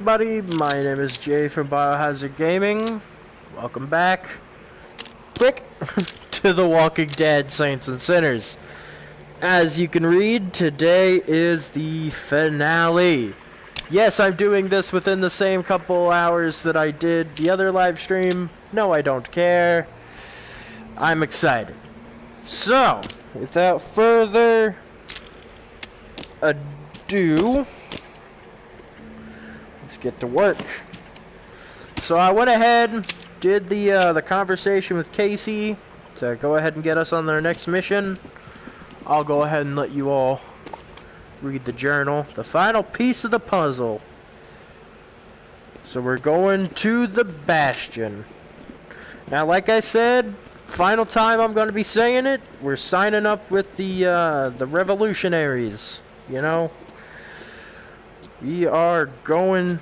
Buddy, my name is Jay from Biohazard Gaming. Welcome back, quick, to The Walking Dead Saints and Sinners. As you can read, today is the finale. Yes, I'm doing this within the same couple hours that I did the other live stream. No, I don't care. I'm excited. So, without further ado, let's get to work. So I went ahead, did the conversation with Casey to go ahead and get us on their next mission. I'll go ahead and let you all read the journal. The final piece of the puzzle. So we're going to the Bastion. Now, like I said, final time I'm going to be saying it, we're signing up with the revolutionaries, you know? We are going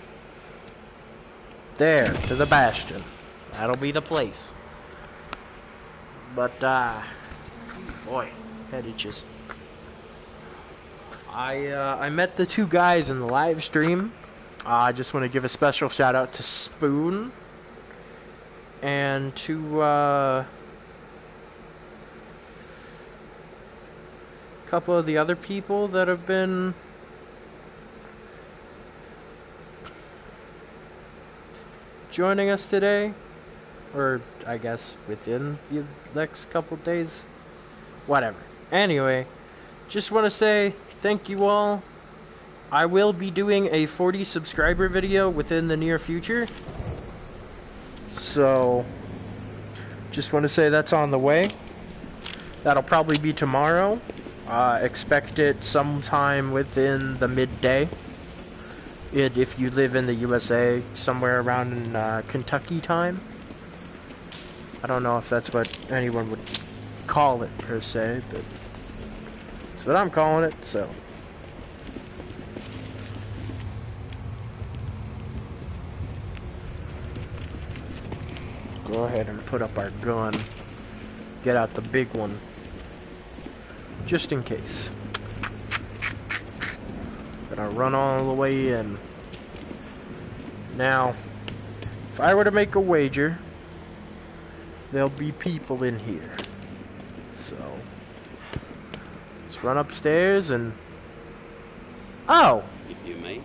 there, to the Bastion. That'll be the place. But, boy, head itches. I met the two guys in the live stream. I just want to give a special shout out to Spoon and to a couple of the other people that have been joining us today, or I guess within the next couple days, whatever. Anyway, just want to say thank you all. I will be doing a 40 subscriber video within the near future, so just want to say that's on the way. That'll probably be tomorrow. Expect it sometime within the midday. If you live in the USA, somewhere around in Kentucky time. I don't know if that's what anyone would call it per se, but that's what I'm calling it, so. Go ahead and put up our gun. Get out the big one. Just in case. Gonna run all the way in. Now, if I were to make a wager, there'll be people in here. So, let's run upstairs and... Oh! If you may,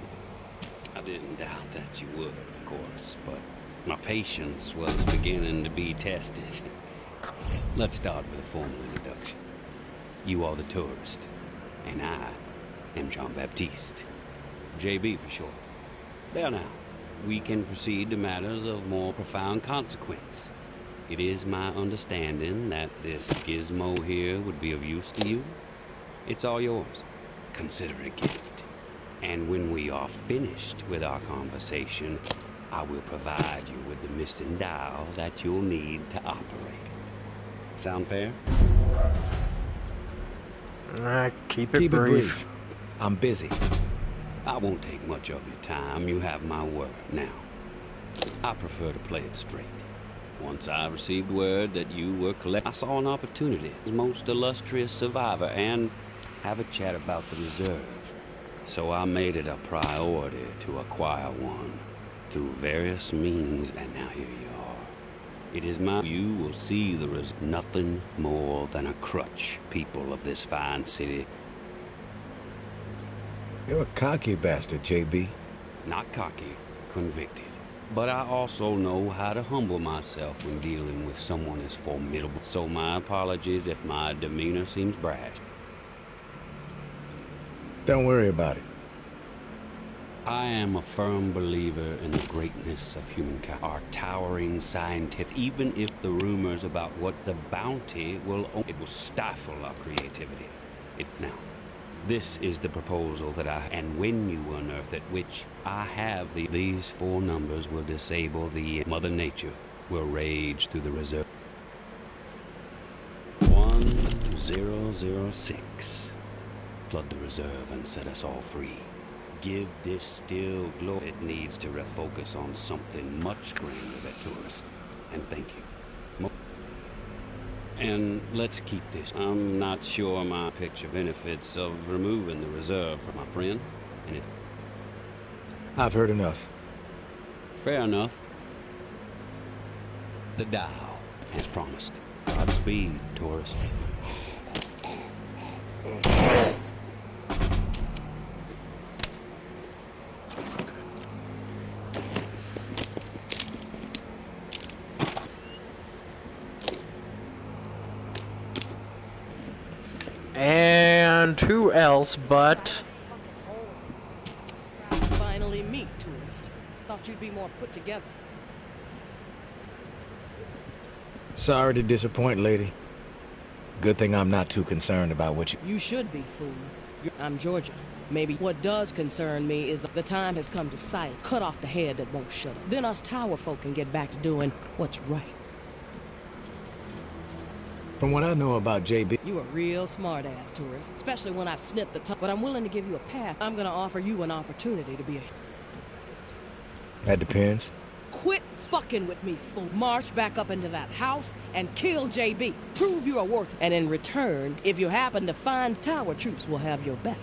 I didn't doubt that you would, of course, but my patience was beginning to be tested. Let's start with a formal introduction. You are the tourist, and I am Jean-Baptiste. JB for short. There now, we can proceed to matters of more profound consequence. It is my understanding that this gizmo here would be of use to you. It's all yours. Consider it a gift. And when we are finished with our conversation, I will provide you with the missing dial that you'll need to operate. Sound fair? Keep it brief. I'm busy. I won't take much of your time. You have my word. Now, I prefer to play it straight. Once I received word that you were I saw an opportunity as most illustrious survivor and have a chat about the reserve. So I made it a priority to acquire one through various means, and now here you are. It is you will see there is nothing more than a crutch, people of this fine city. You're a cocky bastard, JB. Not cocky, convicted. But I also know how to humble myself when dealing with someone as formidable. So my apologies if my demeanor seems brash. Don't worry about it. I am a firm believer in the greatness of humankind. Our towering scientific, even if the rumors about what the bounty will, it will stifle our creativity. Now, this is the proposal that and when you unearth it, which I have, these four numbers will disable the Mother Nature, will rage through the reserve. 1006. Flood the reserve and set us all free. Give this still glow. It needs to refocus on something much grander than tourists. And thank you. And let's keep this. I'm not sure my picture benefits of removing the reserve from my friend. And if I've heard enough. Fair enough. The dial, as promised. Godspeed, tourist. And who else but... Finally meet, tourist. Thought you'd be more put together. Sorry to disappoint, lady. Good thing I'm not too concerned about what you... You should be, fool. I'm Georgia. Maybe what does concern me is that the time has come to silence. Cut off the head that won't shut up. Then us tower folk can get back to doing what's right. From what I know about JB... You a real smart-ass tourist, especially when I've snipped the tongue. But I'm willing to give you a path. I'm gonna offer you an opportunity to be a... That depends. Quit fucking with me, fool. March back up into that house and kill JB. Prove you are worth it. And in return, if you happen to find tower troops, will have your back.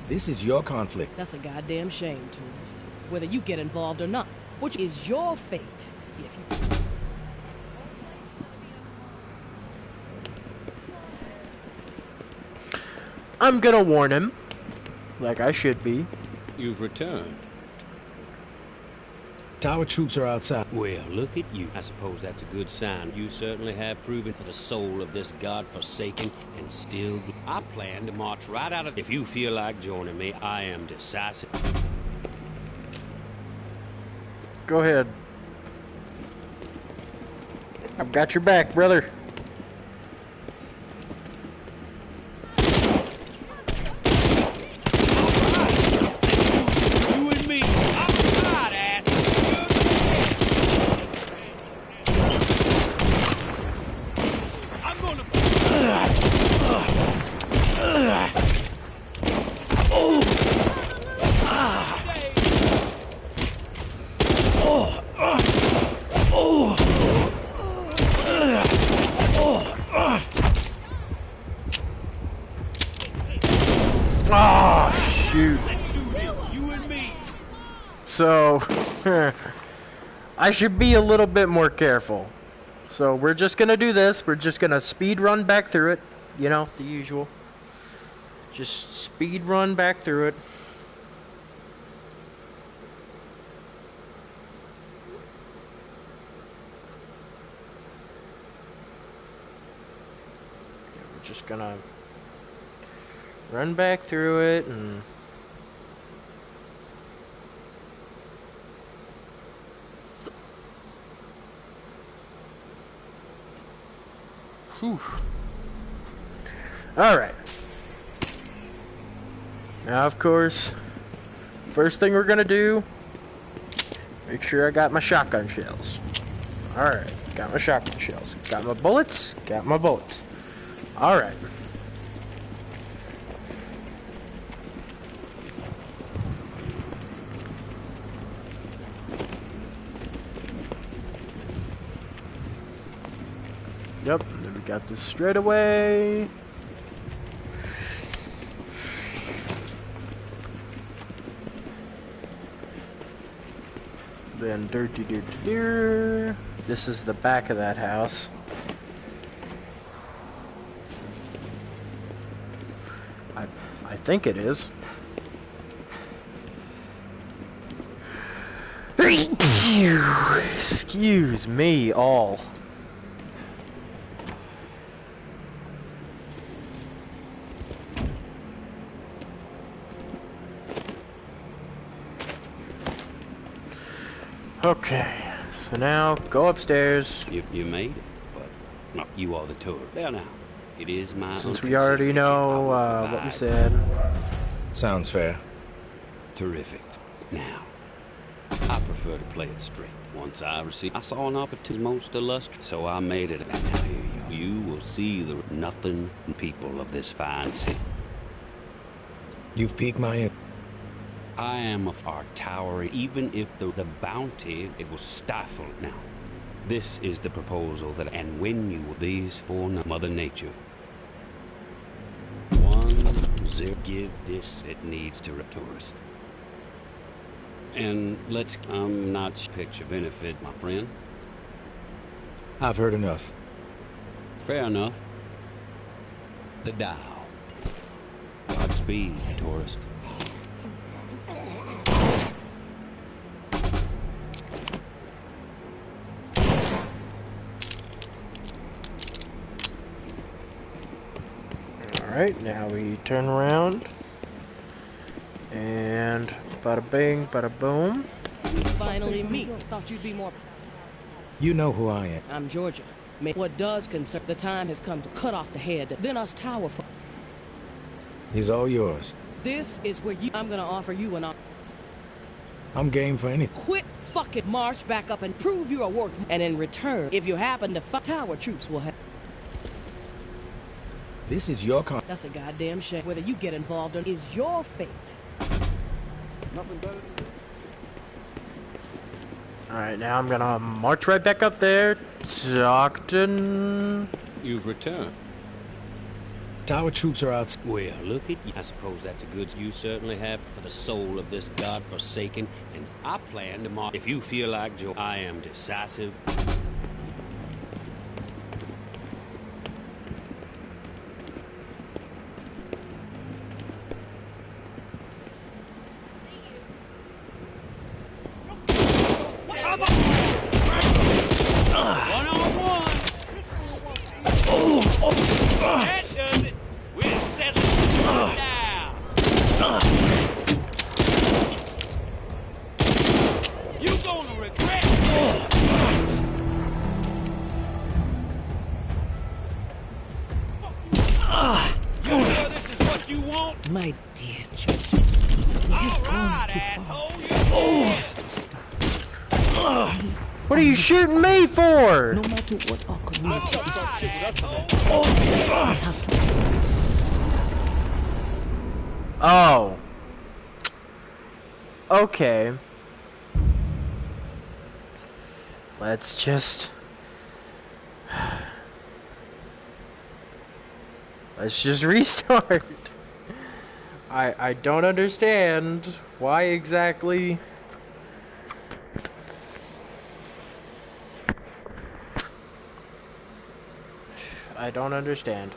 This is your conflict. That's a goddamn shame, tourist. Whether you get involved or not, which is your fate, if you... I'm gonna warn him. Like I should be. You've returned. Tower troops are outside. Well, look at you. I suppose that's a good sign. You certainly have proven for the soul of this godforsaken and still... I plan to march right out of... If you feel like joining me, I am decisive. Go ahead. I've got your back, brother. You and me. I'm right, ass. I'm gonna... Oh, shoot. You and me. So, I should be a little bit more careful. So we're just gonna do this. We're just gonna speed run back through it. You know, the usual. Just speed run back through it. We're just gonna run back through it and... Whew. Alright. Now, of course, first thing we're gonna do, make sure I got my shotgun shells. Alright, got my shotgun shells. Got my bullets? Got my bullets. Alright. Yep, then we got this straight away. Then dirty dirty. This is the back of that house. I think it is. Excuse me all. Okay, so now go upstairs. You made it, but no, you are the tourist. There now. It is my... Since we already know what we said. Sounds fair. Terrific. Now, I prefer to play it straight. Once I saw an opportunity most illustrious, so I made it. And now here you are. You will see the nothing people of this fine city. You've piqued my interest. I am of our tower, even if the bounty, it was stifled now. This is the proposal that, and when you, these for Mother Nature. 1-0, give this it needs to a tourist. And I'm not picture benefit, my friend. I've heard enough. Fair enough. The Dow. Godspeed, tourist. Alright, now we turn around. And bada bing, bada boom. Finally meet. Thought you'd be more... You know who I am. I'm Georgia. What does concern... The time has come to cut off the head, then us tower... He's all yours. This is where you... I'm gonna offer you an... I'm game for anything. Quit fucking march back up and prove you are worth... And in return, if you happen to fight, tower troops will have... This is your That's a goddamn shame. Whether you get involved or is your fate. Nothing better. Alright, now I'm gonna march right back up there. Stockton. You've returned. Tower troops are out. Well, look at you. I suppose that's a good you certainly have for the soul of this godforsaken. And I plan to march. If you feel like Joe, I am decisive. My dear George, you've gone too far. What are you shooting me for? No matter what our community we have to. Oh. Okay. Let's just... Let's just restart. I don't understand why exactly. I don't understand.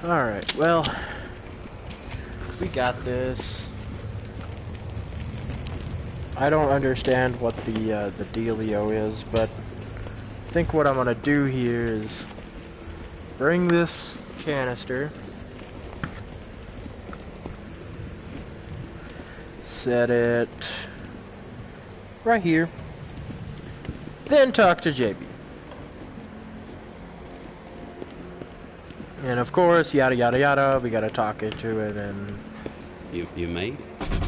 Alright, well, we got this. I don't understand what the dealio is, but I think what I'm gonna do here is bring this canister, set it right here, then talk to JB. And of course, yada yada yada, we gotta talk into it and... You made it.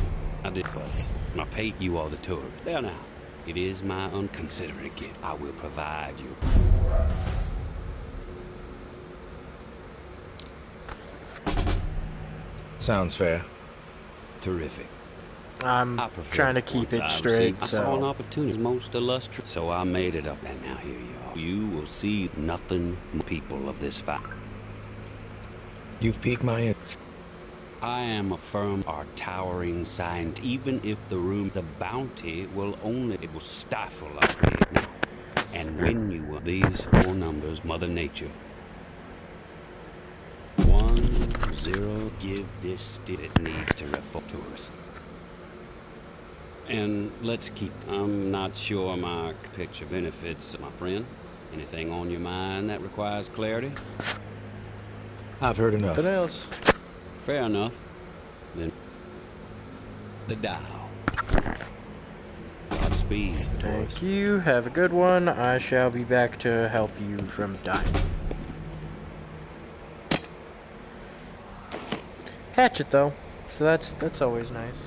I did, but I paid you all the tour. There now. It is my unconsiderate gift. I will provide you. Sounds fair. Terrific. I'm trying to keep it straight, I saw an opportunity most illustrious, so I made it up, and now here you are. You will see nothing people of this fact. You've piqued my interest. I am a firm our towering science, even if the bounty will it will stifle us now. And when you will, these four numbers, Mother Nature. 1, 0, give this it needs to refer to us. And let's keep, I'm not sure my picture benefits, my friend. Anything on your mind that requires clarity? I've heard enough. Nothing else. Fair enough. Then the dial. Godspeed, Taurus. Thank you. Have a good one. I shall be back to help you from dying. Hatchet though, so that's always nice.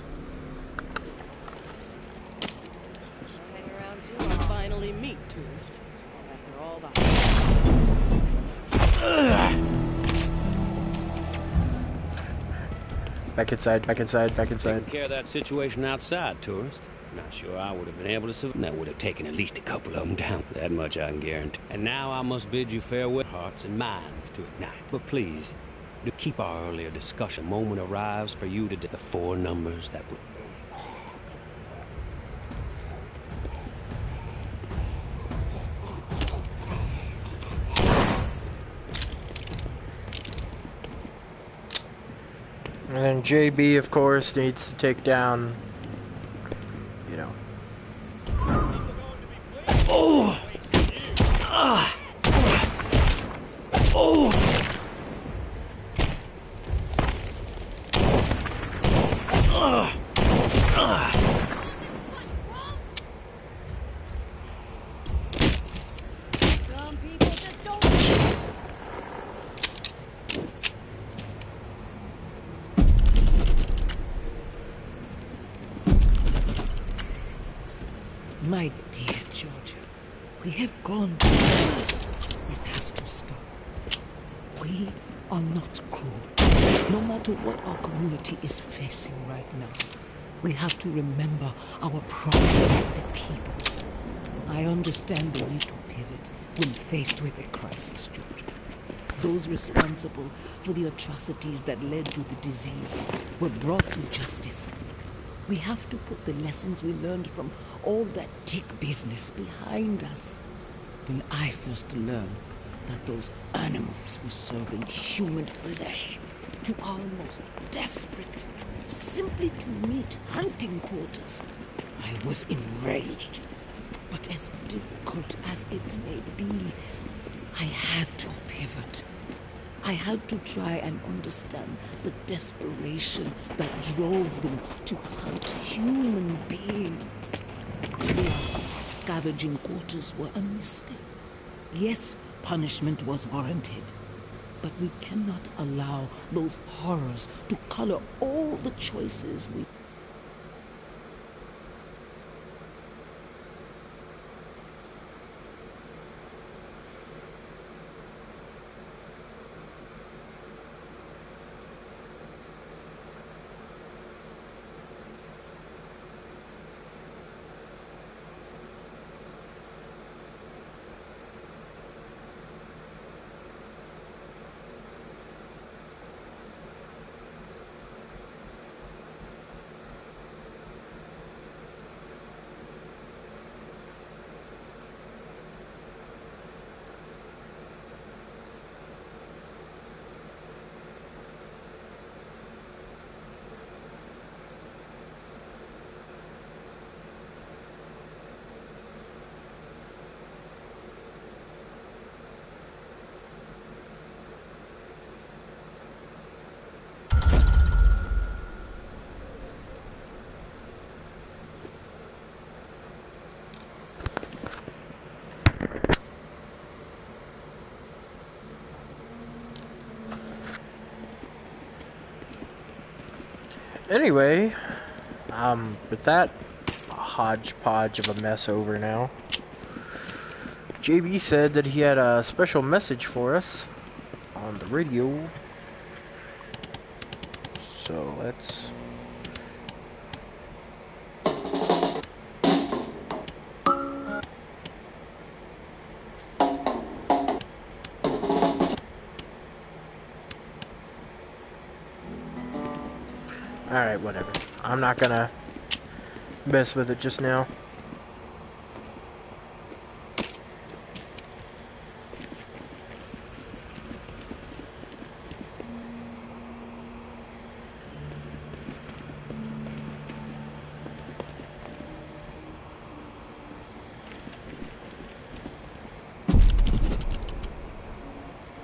Hang around you and finally meet tourist. After all the Back inside, back inside, back inside. Taking care of that situation outside, Tourist. Not sure I would have been able to survive. That would have taken at least a couple of them down. That much I can guarantee. And now I must bid you farewell. Hearts and minds to ignite. But please, to keep our earlier discussion. Moment arrives for you to do the 4 numbers that would... And then JB, of course, needs to take down, you know. Oh! Ah! Oh! Some people just don't. My dear Georgia, we have gone. This has to stop. We are not cruel. No matter what our community is facing right now, we have to remember our promise to the people. I understand the need to pivot when faced with a crisis, Georgia. Those responsible for the atrocities that led to the disease were brought to justice. We have to put the lessons we learned from all that tick business behind us. When I first learned that those animals were serving human flesh to our most desperate, simply to meet hunting quotas, I was enraged. But as difficult as it may be, I had to pivot. I had to try and understand the desperation that drove them to hunt human beings. Their scavenging quarters were a mistake. Yes, punishment was warranted, but we cannot allow those horrors to color all the choices we... Anyway, with that hodgepodge of a mess over now, JB said that he had a special message for us on the radio. So let's... Alright, whatever. I'm not gonna mess with it just now.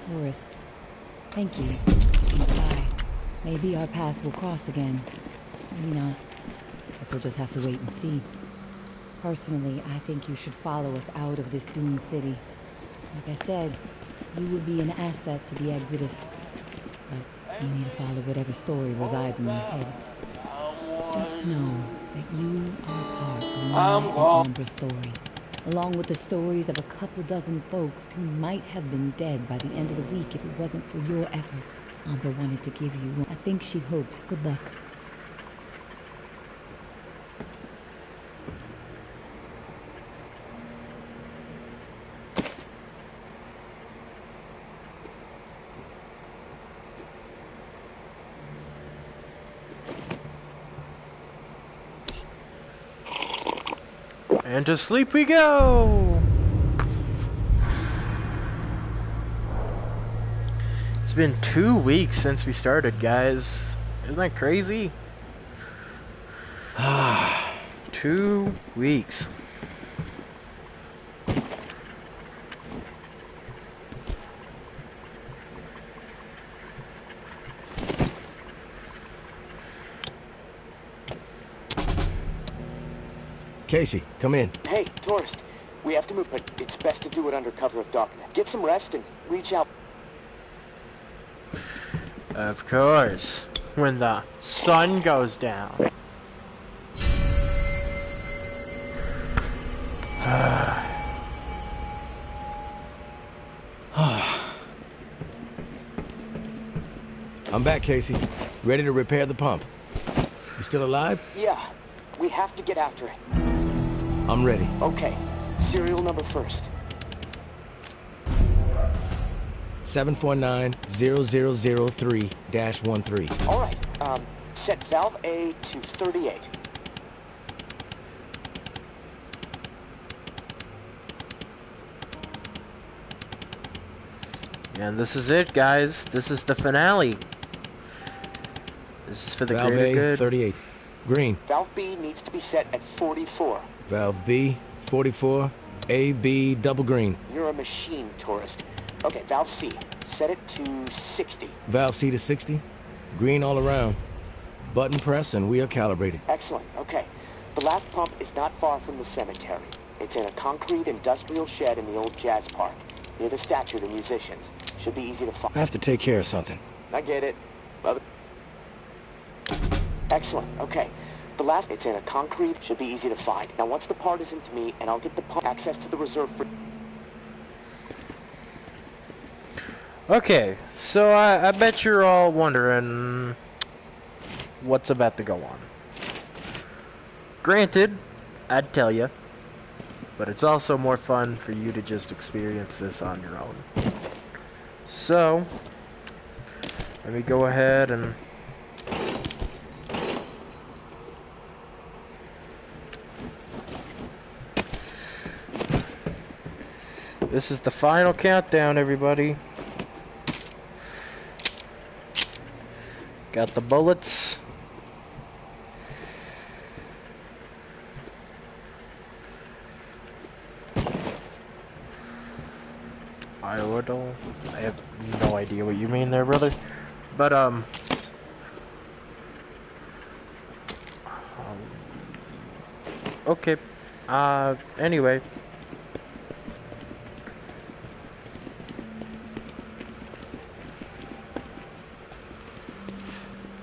tourist. Thank you. Bye. Maybe our paths will cross again. Maybe not. Guess we'll just have to wait and see. Personally, I think you should follow us out of this doomed city. Like I said, you will be an asset to the Exodus. But you need to follow whatever story resides in your head. Just know that you are part of my and Amber's story, along with the stories of a couple dozen folks who might have been dead by the end of the week if it wasn't for your efforts. Amber wanted to give you one. I think she hopes. Good luck. And to sleep we go! It's been 2 weeks since we started, guys. Isn't that crazy? 2 weeks. Casey, come in. Hey, tourist. We have to move, but it's best to do it under cover of darkness. Get some rest and reach out. Of course. When the sun goes down. I'm back, Casey. Ready to repair the pump. You still alive? Yeah, we have to get after it. I'm ready. Okay, serial number first. 749-0003-13. All right, set valve A to 38. And this is it, guys. This is the finale. This is for the Valve greater A, good. 38. Green. Valve B needs to be set at 44. Valve B, 44. A, B, double green. You're a machine, tourist. Okay, valve C, set it to 60. Valve C to 60. Green all around. Button press and we are calibrated. Excellent, okay. The last pump is not far from the cemetery. It's in a concrete industrial shed in the old jazz park, near the statue of the musicians. Should be easy to find. I have to take care of something. I get it. Excellent, okay. The last, it's in a concrete, should be easy to find. Now once the part is into me, and I'll get the pump access to the reserve for... Okay, so I bet you're all wondering what's about to go on. Granted, I'd tell you, but it's also more fun for you to just experience this on your own. So, let me go ahead and... This is the final countdown, everybody. Got the bullets. I have no idea what you mean there, brother. But, okay. Anyway.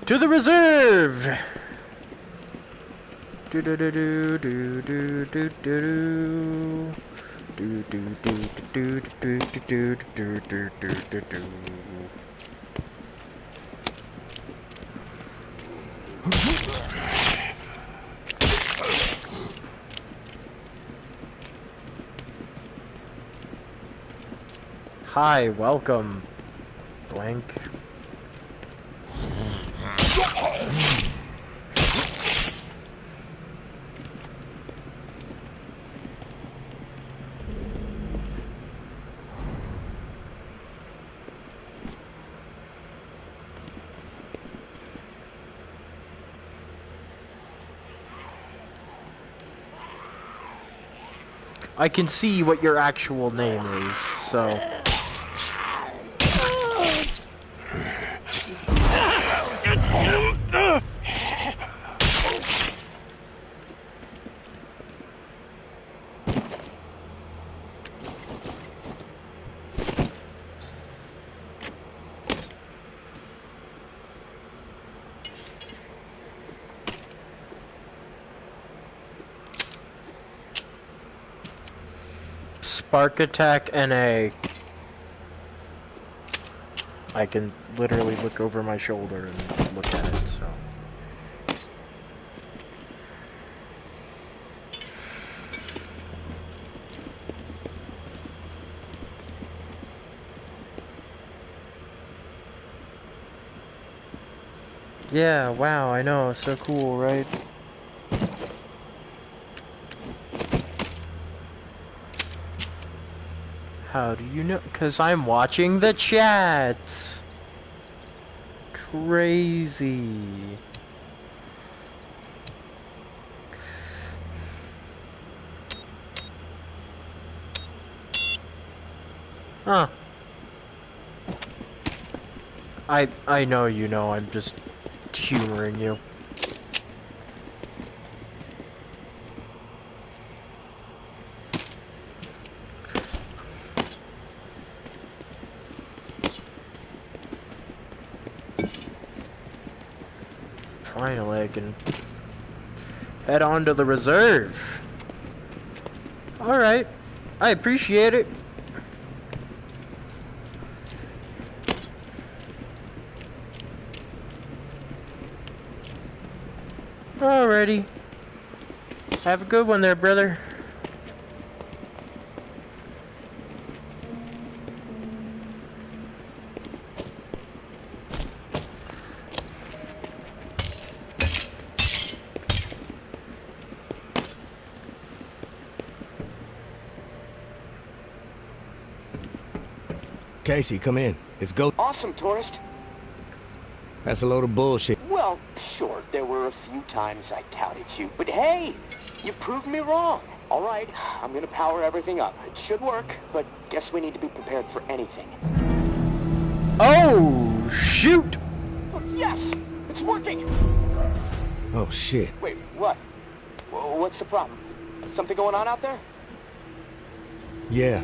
To the reserve! Do do do do do do do do. Do do do do do do do do do do do. Hi, welcome. Blank. I can see what your actual name is, so... Spark attack NA. I can literally look over my shoulder and look at it, so. Yeah, wow, I know, so cool, right? How do you know? 'Cause I'm watching the chat. Crazy. Huh. I know you know, I'm just humoring you. Finally, I can head on to the reserve. Alright. I appreciate it. Alrighty. Have a good one there, brother. Casey, come in. It's go. Awesome, tourist. That's a load of bullshit. Well, sure, there were a few times I doubted you, but hey, you proved me wrong. All right, I'm gonna power everything up. It should work, but guess we need to be prepared for anything. Oh, shoot! Oh, yes, it's working. Oh, shit. Wait, what? What's the problem? Something going on out there? Yeah.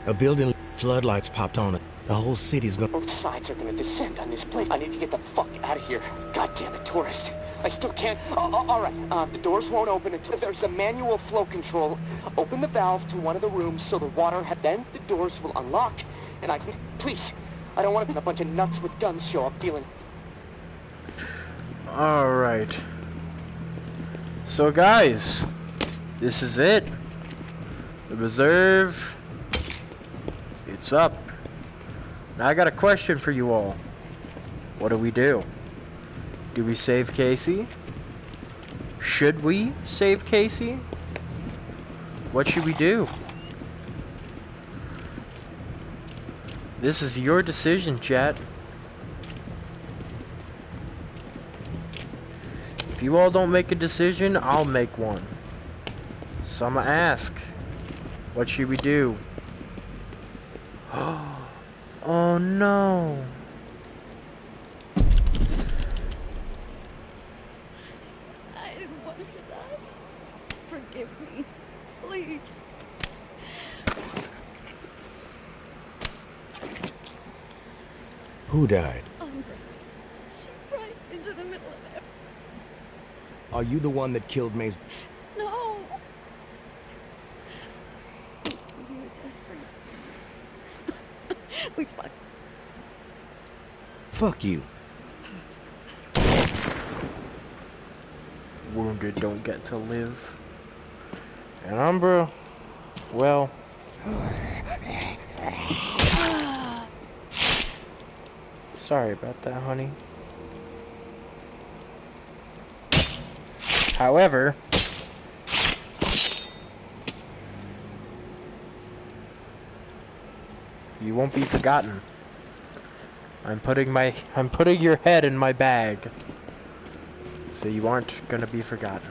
A building, floodlights popped on it. The whole city's gonna... Both sides are gonna descend on this place. I need to get the fuck out of here. God damn it, tourist. I still can't... all right. The doors won't open until there's a manual flow control. Open the valve to one of the rooms so the water... Then the doors will unlock, and I can... Please. I don't want a bunch of nuts with guns show up dealing... Alright. So, guys. This is it. The reserve... It's up. Now I got a question for you all. What do we do? Do we save Casey? Should we save Casey? What should we do? This is your decision, chat. If you all don't make a decision, I'll make one. So I'm gonna ask, what should we do? Oh no. I didn't want him to die. Forgive me. Please. Who died? Umbra. She right into the middle of it. Are you the one that killed Maze? No. We were desperate. We fucked. Fuck you. Wounded don't get to live. And Umbra, well... Sorry about that, honey. However... You won't be forgotten. I'm putting your head in my bag. So you aren't gonna be forgotten.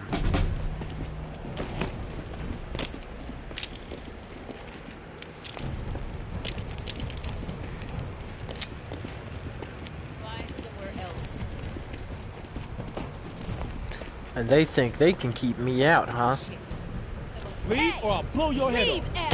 And they think they can keep me out, huh? Leave or I'll blow your head off.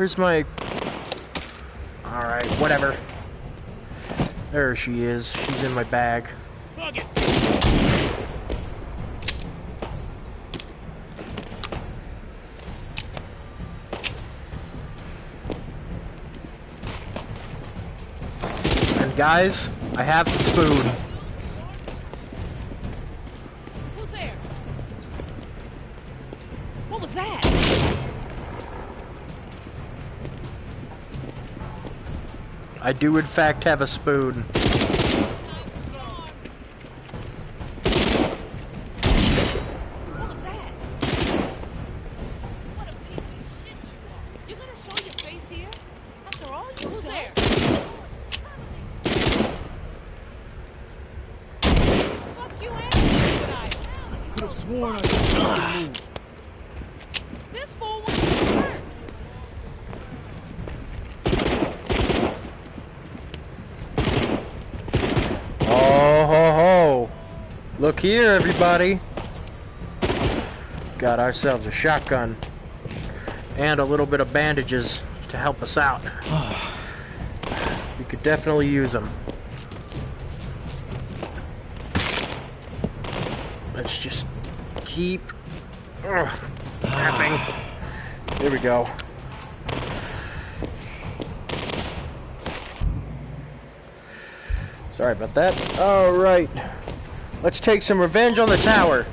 Where's my... Alright, whatever. There she is. She's in my bag. And guys, I have the spoon. Who's there? What was that? I do in fact have a spoon. What was that? What a piece of shit you are. You're gonna show your face here? After all you Who's done? There? Fuck you and could have sworn I didn't move. This fool was hurt. Oh ho ho! Look here, everybody! Got ourselves a shotgun and a little bit of bandages to help us out. We could definitely use them. Let's just keep tapping. There we go. Sorry about that. Alright. Let's take some revenge on the tower.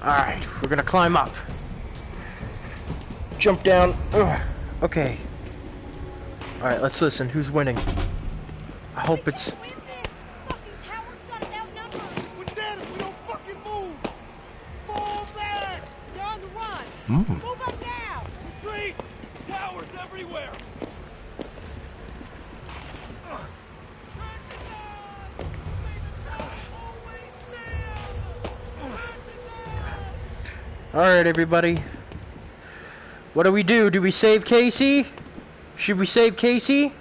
Alright, we're gonna climb up. Jump down. Ugh. Okay. Alright, let's listen. Who's winning? I hope it's... Mm. Move up now! Retreat! Towers everywhere! Alright, everybody. What do we do? Do we save Casey? Should we save Casey?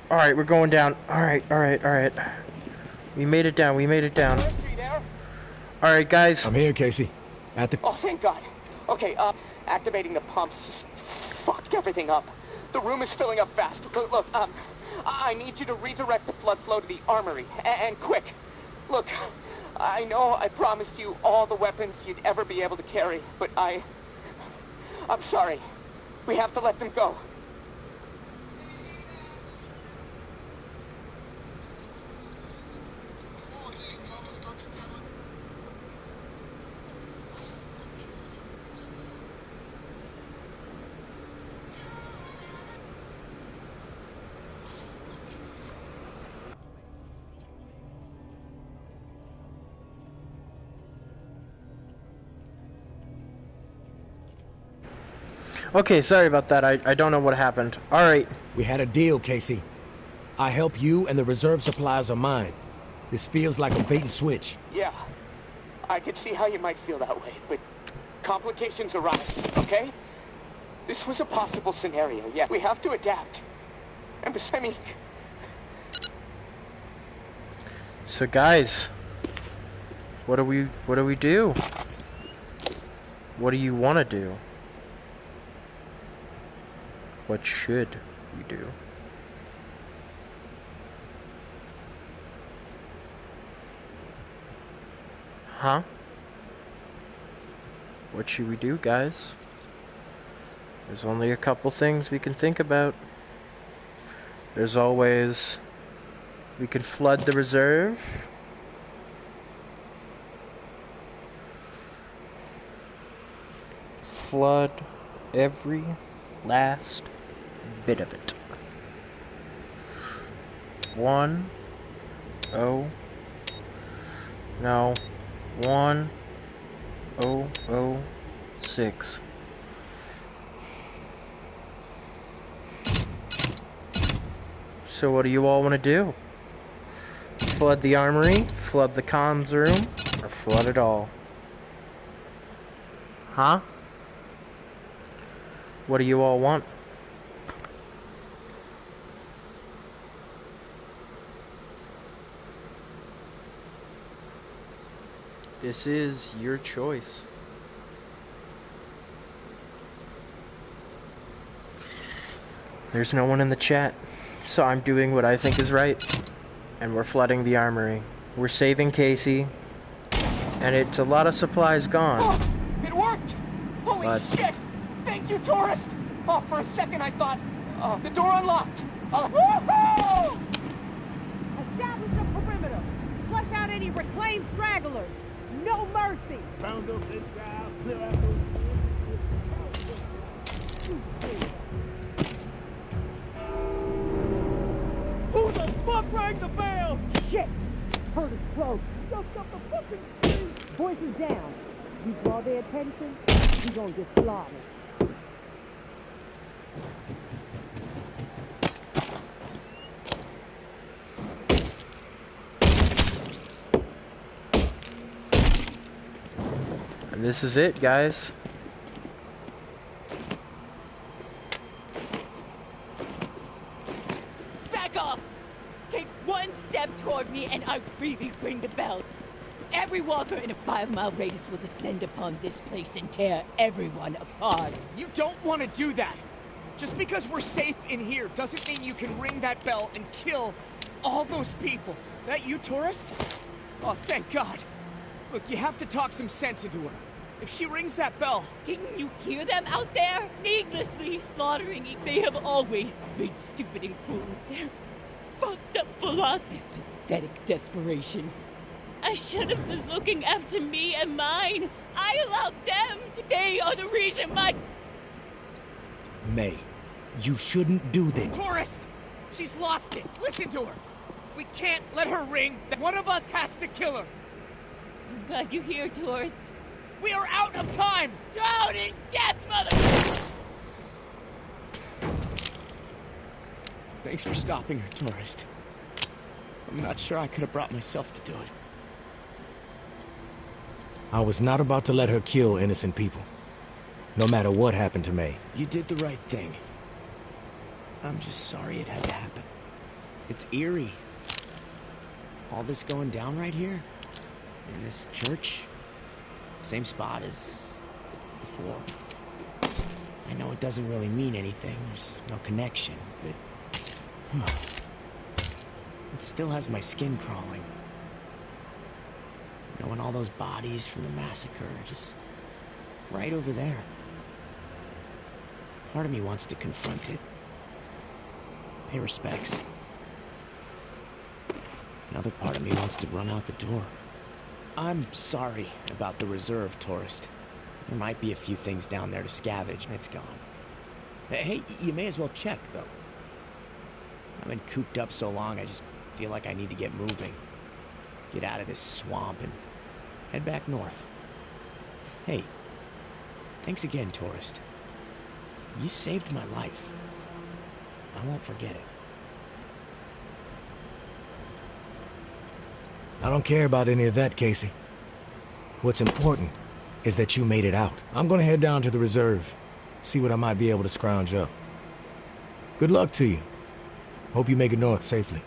Alright, we're going down. Alright. We made it down, Alright, guys. I'm here, Casey. At the... Oh, thank God. Okay, activating the pumps just fucked everything up. The room is filling up fast. Look, I need you to redirect the flood flow to the armory, and quick. Look, I know I promised you all the weapons you'd ever be able to carry, but I'm sorry. We have to let them go. Okay, sorry about that. I don't know what happened. Alright. We had a deal, Casey. I help you and the reserve supplies are mine. This feels like a bait and switch. Yeah, I could see how you might feel that way, but complications arise, okay? This was a possible scenario, yeah. We have to adapt. And I mean... So guys, what do we do? What do you want to do? What should we do? Huh? What should we do, guys? There's only a couple things we can think about. There's always... we can flood the reserve. Flood every last bit of it. 1006. So what do you all want to do? Flood the armory, flood the comms room, or flood it all? Huh? What do you all want? This is your choice. There's no one in the chat, so I'm doing what I think is right. And we're flooding the armory. We're saving Casey. And it's a lot of supplies gone. Oh, it worked! Holy shit! Thank you, tourist! Oh, for a second I thought, the door unlocked. Woohoo! Establish a perimeter. Flush out any reclaimed stragglers. No mercy. Round up this guy, clear out those... Who the fuck rang the bell? Shit! Heard it's close. Jumped up the fucking tree. Voices down. You draw their attention, you gonna get slaughtered. And this is it, guys. Back off! Take one step toward me and I really ring the bell. Every walker in a 5-mile radius will descend upon this place and tear everyone apart. You don't want to do that. Just because we're safe in here doesn't mean you can ring that bell and kill all those people. That you, tourist? Oh, thank God. Look, you have to talk some sense into her. If she rings that bell... Didn't you hear them out there? Needlessly slaughtering. They have always been stupid and cruel. Their fucked up philosophy. Pathetic desperation. I should have been looking after me and mine. I allowed them to... They are the reason my... May, you shouldn't do that. Tourist! She's lost it. Listen to her. We can't let her ring. One of us has to kill her. I'm glad you're here, tourist. We are out of time! Drown in death, mother... Thanks for stopping her, tourist. I'm not sure I could have brought myself to do it. I was not about to let her kill innocent people. No matter what happened to May. You did the right thing. I'm just sorry it had to happen. It's eerie. All this going down right here. In this church. Same spot as before. I know it doesn't really mean anything. There's no connection, but... It still has my skin crawling. Knowing all those bodies from the massacre are just right over there. Part of me wants to confront it. Pay respects. Another part of me wants to run out the door. I'm sorry about the reserve, tourist. There might be a few things down there to scavenge, and it's gone. Hey, you may as well check, though. I've been cooped up so long, I just feel like I need to get moving. Get out of this swamp and head back north. Hey, thanks again, tourist. You saved my life. I won't forget it. I don't care about any of that, Casey. What's important is that you made it out. I'm gonna head down to the reserve, see what I might be able to scrounge up. Good luck to you. Hope you make it north safely.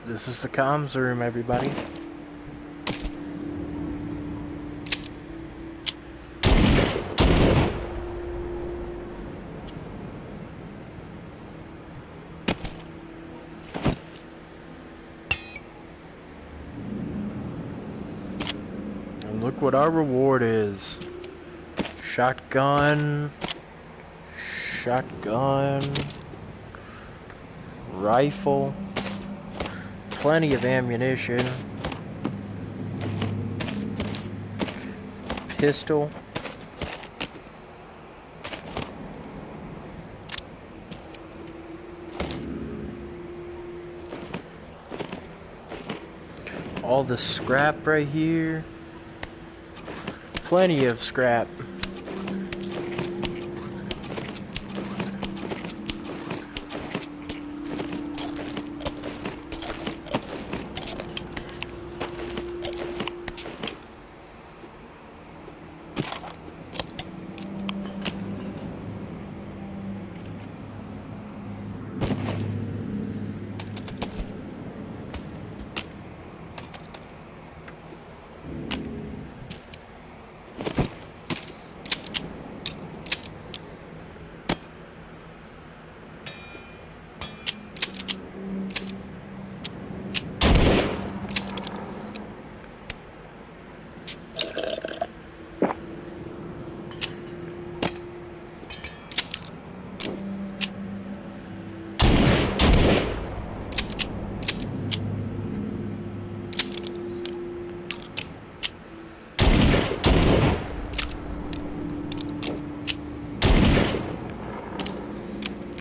This is the comms room, everybody. look what our reward is. Shotgun. Shotgun. Rifle. Plenty of ammunition. Pistol. All the scrap right here. Plenty of scrap.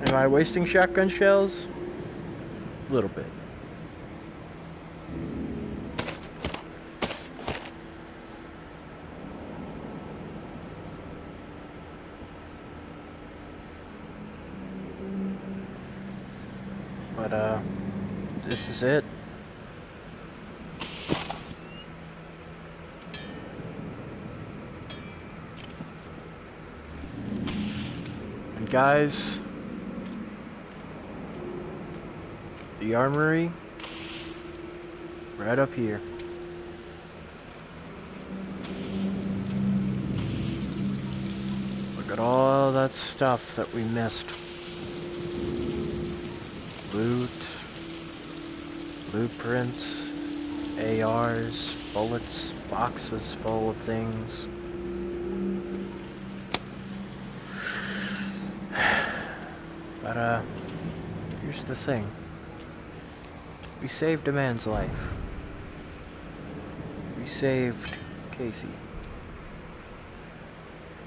Am I wasting shotgun shells? A little bit. But, this is it. And guys, the armory, right up here. Look at all that stuff that we missed. Loot, blueprints, ARs, bullets, boxes full of things. But, here's the thing. We saved a man's life. We saved Casey.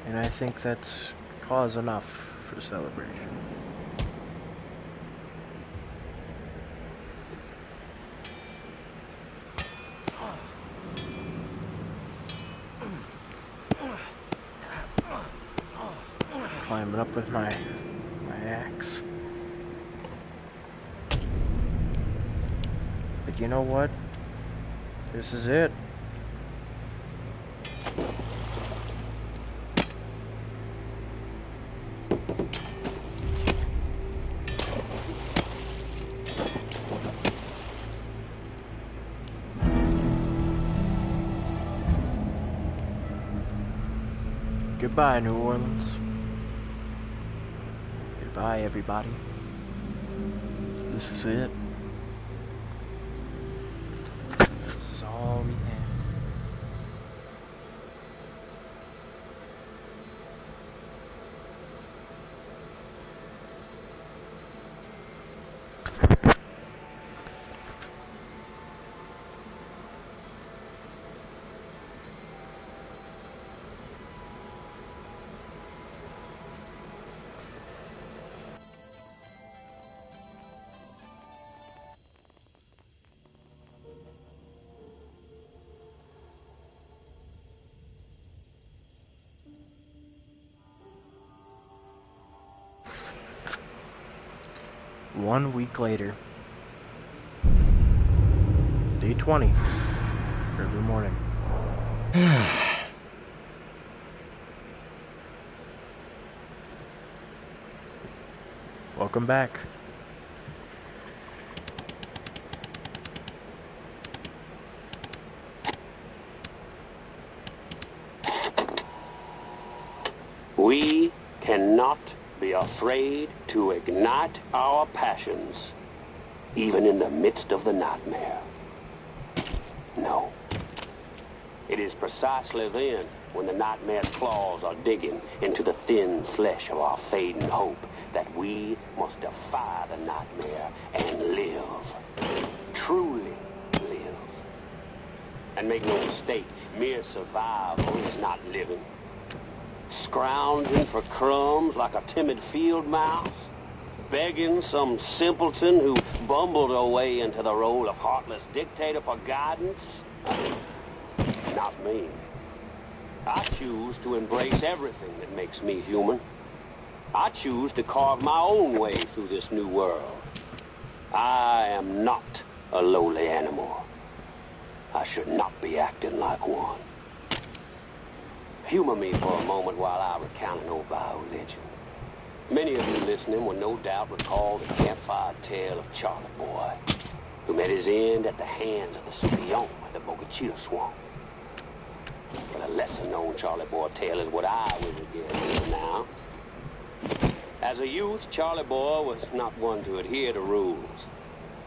And I think that's cause enough for celebration. Climbing up with my axe. But you know what? This is it. Goodbye, New Orleans. Goodbye, everybody. This is it. This is all we have. One week later, day 20, early morning. Welcome back. We cannot be afraid to ignite our passions, even in the midst of the nightmare. No. It is precisely then when the nightmare's claws are digging into the thin flesh of our fading hope that we must defy the nightmare and live. Truly live. And make no mistake, mere survival is not living. Scrounging for crumbs like a timid field mouse, begging some simpleton who bumbled her way into the role of heartless dictator for guidance? Not me. I choose to embrace everything that makes me human. I choose to carve my own way through this new world. I am not a lowly animal. I should not be acting like one. Humor me for a moment while I recount an old Bayou legend. Many of you listening will no doubt recall the campfire tale of Charlie Boy, who met his end at the hands of the Scipion at the Bocachita Swamp. But a lesser-known Charlie Boy tale is what I will begin now. As a youth, Charlie Boy was not one to adhere to rules.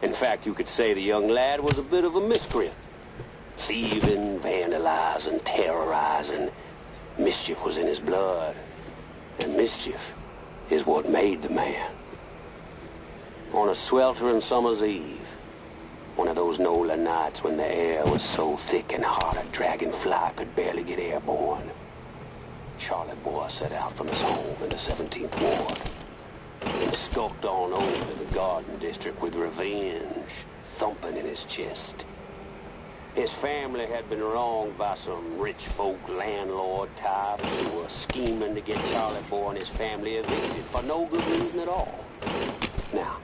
In fact, you could say the young lad was a bit of a miscreant. Thieving, vandalizing, terrorizing. Mischief was in his blood. And mischief is what made the man. On a sweltering summer's eve, one of those Nola nights when the air was so thick and hot a dragonfly could barely get airborne, Charlie Boy set out from his home in the 17th Ward and skulked on over to the Garden District with revenge thumping in his chest. His family had been wronged by some rich folk landlord types who were scheming to get Charlie Boy and his family evicted for no good reason at all. Now,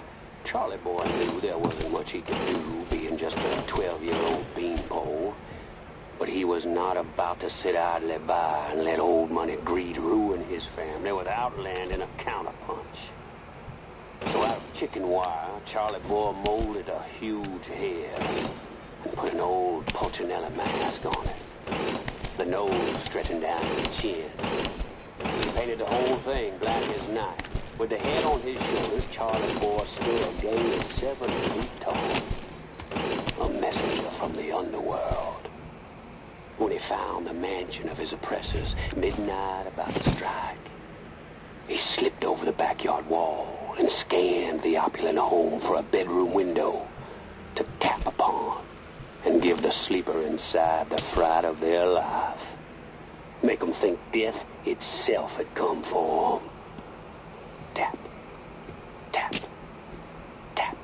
Charlie Boy knew there wasn't much he could do, being just a 12-year-old beanpole. But he was not about to sit idly by and let old money greed ruin his family without landing a counterpunch. So out of chicken wire, Charlie Boy molded a huge head and put an old Pulcinella mask on it. The nose stretching down to the chin. He painted the whole thing black as night. With the head on his shoulders, Charlie Boy stood a gay 7 feet tall. A messenger from the underworld. When he found the mansion of his oppressors, midnight about to strike, he slipped over the backyard wall and scanned the opulent home for a bedroom window to tap upon and give the sleeper inside the fright of their life. Make them think death itself had come for them. Tap, tap, tap.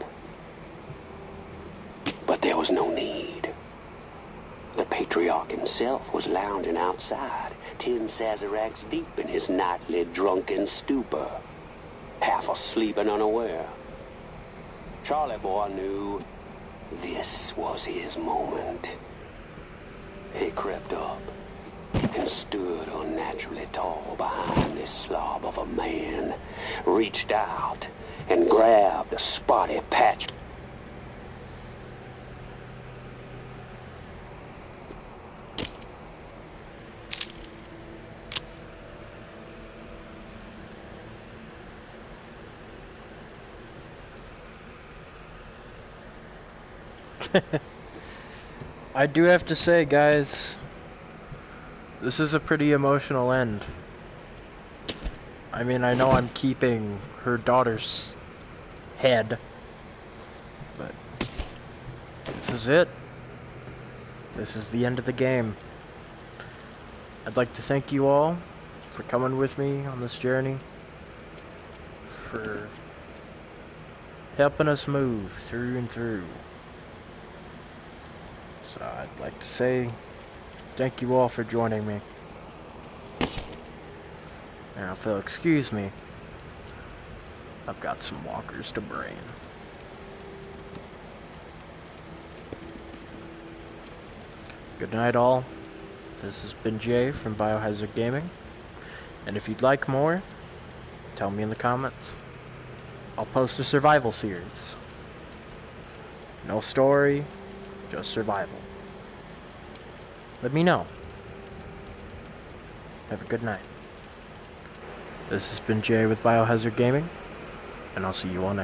But there was no need. The patriarch himself was lounging outside, 10 sazeracs deep in his nightly drunken stupor, half asleep and unaware. Charlie Boy knew this was his moment. He crept up and stood unnaturally tall behind this slob of a man, reached out and grabbed a spotty patch. I do have to say, guys, this is a pretty emotional end. I mean, I know I'm keeping her daughter's head, but this is it. This is the end of the game. I'd like to thank you all for coming with me on this journey, for helping us move through and through. So I'd like to say thank you all for joining me. Now, if you'll excuse me, I've got some walkers to brain. Good night, all. This has been Jay from Biohazard Gaming. And if you'd like more, tell me in the comments. I'll post a survival series. No story, just survival. Let me know. Have a good night. This has been Jay with Biohazard Gaming, and I'll see you all next time.